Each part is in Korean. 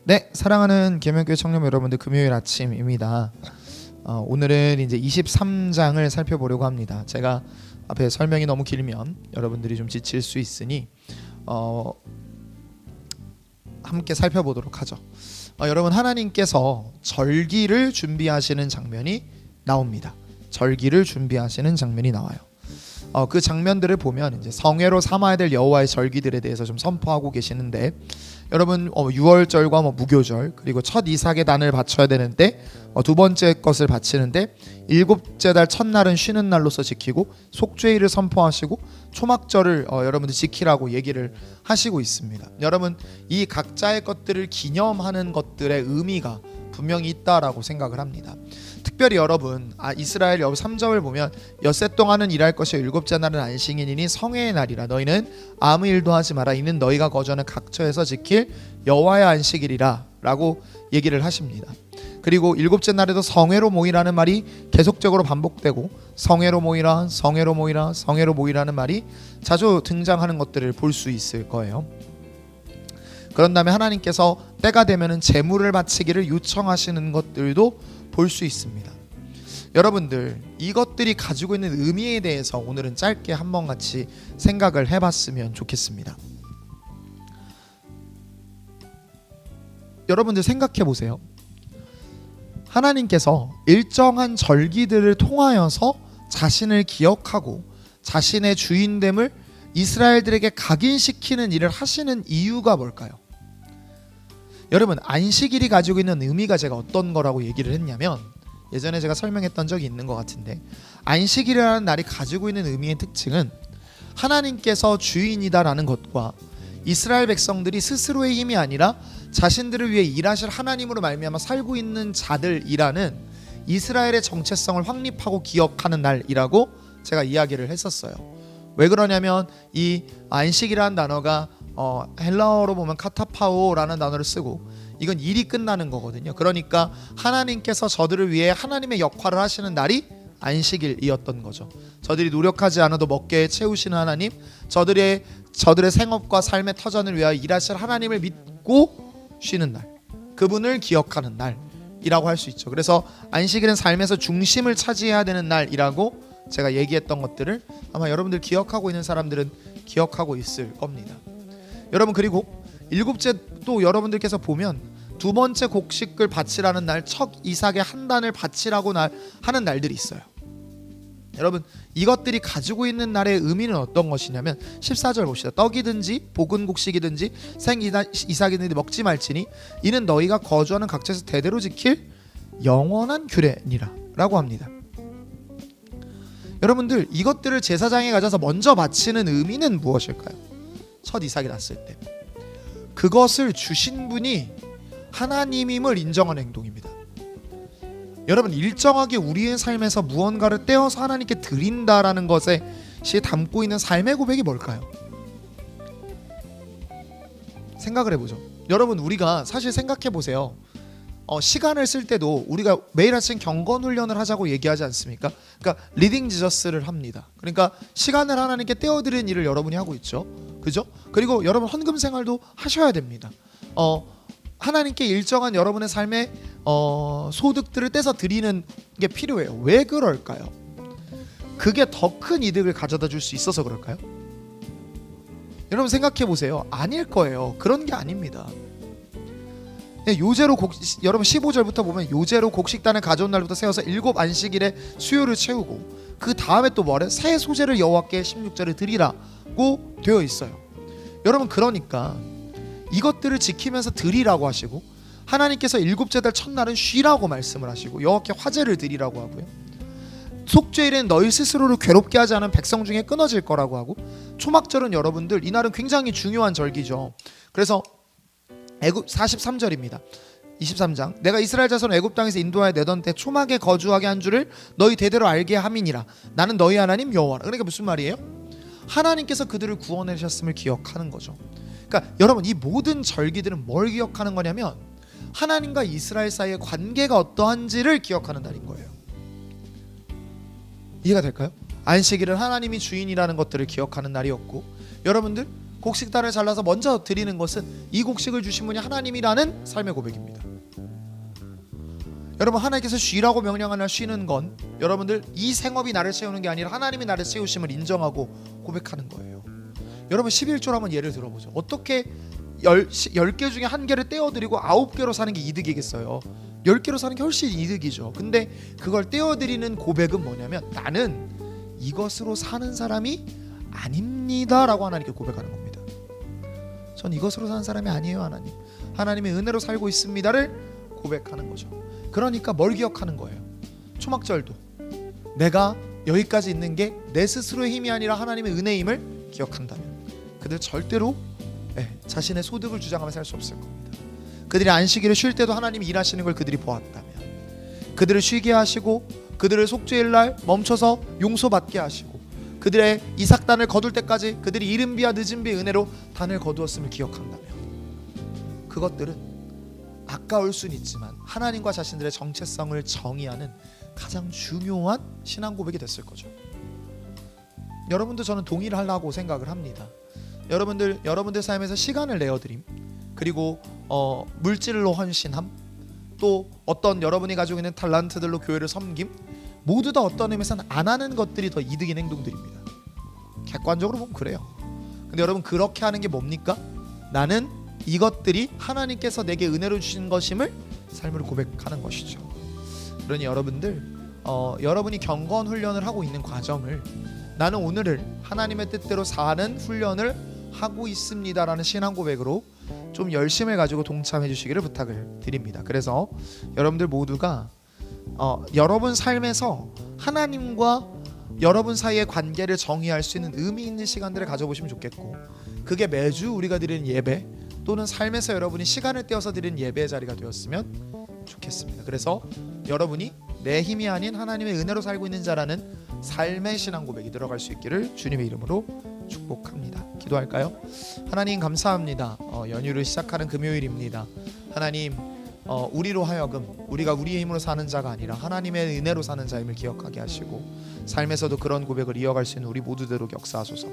네, 사랑하는 계명교회 청년 여러분들, 금요일 아침입니다. 오늘은 이제 23장을 살펴보려고 합니다. 제가 앞에 설명이 너무 길면 여러분들이 좀 지칠 수 있으니 함께 살펴보도록 하죠. 여러분, 하나님께서 절기를 준비하시는 장면이 나옵니다. 절기를 준비하시는 장면이 나와요. 그 장면들을 보면 이제 성회로 삼아야 될 여호와의 절기들에 대해서 좀 선포하고 계시는데, 여러분, 유월절과 무교절, 그리고 첫 이삭의 단을 바쳐야 되는데 두 번째 것을 바치는데 일곱째 달 첫날은 쉬는 날로서 지키고 속죄일을 선포하시고 초막절을 여러분들 지키라고 얘기를 하시고 있습니다. 여러분, 이 각자의 것들을 기념하는 것들의 의미가 분명히 있다라고 생각을 합니다. 특별히 여러분, 이스라엘 3절을 보면 엿새 동안은 일할 것이 일곱째 날은 안식일이니 성회의 날이라 너희는 아무 일도 하지 마라 이는 너희가 거주하는 각처에서 지킬 여호와의 안식일이라 라고 얘기를 하십니다. 그리고 일곱째 날에도 성회로 모이라는 말이 계속적으로 반복되고 성회로 모이라, 성회로 모이라, 성회로 모이라는 말이 자주 등장하는 것들을 볼 수 있을 거예요. 그런 다음에 하나님께서 때가 되면은 제물을 바치기를 요청하시는 것들도 볼 수 있습니다. 여러분들, 이것들이 가지고 있는 의미에 대해서 오늘은 짧게 한번 같이 생각을 해봤으면 좋겠습니다. 여러분들 생각해 보세요. 하나님께서 일정한 절기들을 통하여서 자신을 기억하고 자신의 주인됨을 이스라엘들에게 각인시키는 일을 하시는 이유가 뭘까요? 여러분, 안식일이 가지고 있는 의미가 제가 어떤 거라고 얘기를 했냐면, 예전에 제가 설명했던 적이 있는 것 같은데, 안식일이라는 날이 가지고 있는 의미의 특징은 하나님께서 주인이다라는 것과 이스라엘 백성들이 스스로의 힘이 아니라 자신들을 위해 일하실 하나님으로 말미암아 살고 있는 자들이라는 이스라엘의 정체성을 확립하고 기억하는 날이라고 제가 이야기를 했었어요. 왜 그러냐면 이 안식이라는 단어가 헬라어로 보면 카타파오라는 단어를 쓰고 이건 일이 끝나는 거거든요. 그러니까 하나님께서 저들을 위해 하나님의 역할을 하시는 날이 안식일이었던 거죠. 저들이 노력하지 않아도 먹게 채우시는 하나님, 저들의 생업과 삶의 터전을 위하여 일하실 하나님을 믿고 쉬는 날, 그분을 기억하는 날이라고 할 수 있죠. 그래서 안식일은 삶에서 중심을 차지해야 되는 날이라고 제가 얘기했던 것들을 아마 여러분들 기억하고 있는 사람들은 기억하고 있을 겁니다. 여러분, 그리고 일곱째 또 여러분들께서 보면 두 번째 곡식을 바치라는 날, 첫 이삭의 한 단을 바치라고 하는 날들이 있어요. 여러분, 이것들이 가지고 있는 날의 의미는 어떤 것이냐면 14절 봅시다. 떡이든지 볶은 곡식이든지 생 이삭이든지 먹지 말지니 이는 너희가 거주하는 각처에서 대대로 지킬 영원한 규례니라 라고 합니다. 여러분들, 이것들을 제사장에 가져서 먼저 바치는 의미는 무엇일까요? 첫 이삭이 났을 때 그것을 주신 분이 하나님임을 인정하는 행동입니다. 여러분, 일정하게 우리의 삶에서 무언가를 떼어서 하나님께 드린다라는 것에 담고 있는 삶의 고백이 뭘까요? 생각을 해보죠. 여러분, 우리가 사실 생각해 보세요. 시간을 쓸 때도 우리가 매일 아침 경건 훈련을 하자고 얘기하지 않습니까? 그러니까 리딩 지저스를 합니다. 그러니까 시간을 하나님께 떼어드리는 일을 여러분이 하고 있죠. 그죠? 그리고 여러분, 헌금 생활도 하셔야 됩니다. 하나님께 일정한 여러분의 삶의 소득들을 떼서 드리는 게 필요해요. 왜 그럴까요? 그게 더 큰 이득을 가져다 줄 수 있어서 그럴까요? 여러분, 생각해 보세요. 아닐 거예요. 그런 게 아닙니다. 요제로 여러분 15절부터 보면 요제로 곡식단을 가져온 날부터 세워서 일곱 안식일에 수요를 채우고 그 다음에 또 뭐래? 새 소재를 여호와께 16절에 드리라고 되어 있어요. 여러분, 그러니까 이것들을 지키면서 드리라고 하시고 하나님께서 일곱째 달 첫날은 쉬라고 말씀을 하시고 여호와께 화제를 드리라고 하고요. 속죄일은 너희 스스로를 괴롭게 하지 않은 백성 중에 끊어질 거라고 하고, 초막절은 여러분들 이날은 굉장히 중요한 절기죠. 그래서 애굽 43절입니다. 23장 내가 이스라엘 자손을 애굽 땅에서 인도하여 내던 때 초막에 거주하게 한 줄을 너희 대대로 알게 함이니라. 나는 너희 하나님 여호와라. 그러니까 무슨 말이에요? 하나님께서 그들을 구원하셨음을 기억하는 거죠. 그러니까 여러분, 이 모든 절기들은 뭘 기억하는 거냐면 하나님과 이스라엘 사이의 관계가 어떠한지를 기억하는 날인 거예요. 이해가 될까요? 안식일은 하나님이 주인이라는 것들을 기억하는 날이었고, 여러분들 곡식단을 잘라서 먼저 드리는 것은 이 곡식을 주신 분이 하나님이라는 삶의 고백입니다. 여러분, 하나님께서 쉬라고 명령하나 쉬는 건 여러분들 이 생업이 나를 채우는 게 아니라 하나님이 나를 채우심을 인정하고 고백하는 거예요. 여러분 11조로 한번 예를 들어보죠. 어떻게 10개 중에 1개를 떼어드리고 9개로 사는 게 이득이겠어요? 10개로 사는 게 훨씬 이득이죠. 근데 그걸 떼어드리는 고백은 뭐냐면 나는 이것으로 사는 사람이 아닙니다 라고 하나님께 고백하는 겁니다. 전 이것으로 사는 사람이 아니에요 하나님. 하나님의 은혜로 살고 있습니다를 고백하는 거죠. 그러니까 뭘 기억하는 거예요? 초막절도 내가 여기까지 있는 게 내 스스로의 힘이 아니라 하나님의 은혜임을 기억한다면 그들 절대로 자신의 소득을 주장하며 살 수 없을 겁니다. 그들이 안식일에 쉴 때도 하나님이 일하시는 걸 그들이 보았다면 그들을 쉬게 하시고 그들을 속죄일 날 멈춰서 용서받게 하시고 그들의 이삭단을 거둘 때까지 그들이 이른 비와 늦은 비의 은혜로 단을 거두었음을 기억한다면 그것들은 아까울 수는 있지만 하나님과 자신들의 정체성을 정의하는 가장 중요한 신앙 고백이 됐을 거죠. 여러분도 저는 동의를 하려고 생각을 합니다. 여러분들 삶에서 시간을 내어드림, 그리고 물질로 헌신함, 또 어떤 여러분이 가지고 있는 탤런트들로 교회를 섬김, 모두 다 어떤 의미에서는 안 하는 것들이 더 이득인 행동들입니다. 객관적으로 보면 그래요. 근데 여러분 그렇게 하는 게 뭡니까? 나는 이것들이 하나님께서 내게 은혜로 주신 것임을 삶으로 고백하는 것이죠. 그러니 여러분들 여러분이 경건 훈련을 하고 있는 과정을 나는 오늘을 하나님의 뜻대로 사는 훈련을 하고 있습니다라는 신앙 고백으로 좀 열심을 가지고 동참해 주시기를 부탁을 드립니다. 그래서 여러분들 모두가 여러분 삶에서 하나님과 여러분 사이의 관계를 정의할 수 있는 의미 있는 시간들을 가져보시면 좋겠고, 그게 매주 우리가 드리는 예배 또는 삶에서 여러분이 시간을 떼어서 드리는 예배의 자리가 되었으면 좋겠습니다. 그래서 여러분이 내 힘이 아닌 하나님의 은혜로 살고 있는 자라는 삶의 신앙 고백이 들어갈 수 있기를 주님의 이름으로 축복합니다. 기도할까요? 하나님 감사합니다. 연휴를 시작하는 금요일입니다. 하나님 우리로 하여금 우리가 우리의 힘으로 사는 자가 아니라 하나님의 은혜로 사는 자임을 기억하게 하시고 삶에서도 그런 고백을 이어갈 수 있는 우리 모두대로 역사하소서.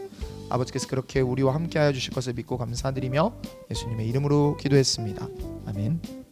아버지께서 그렇게 우리와 함께하여 주실 것을 믿고 감사드리며 예수님의 이름으로 기도했습니다. 아멘.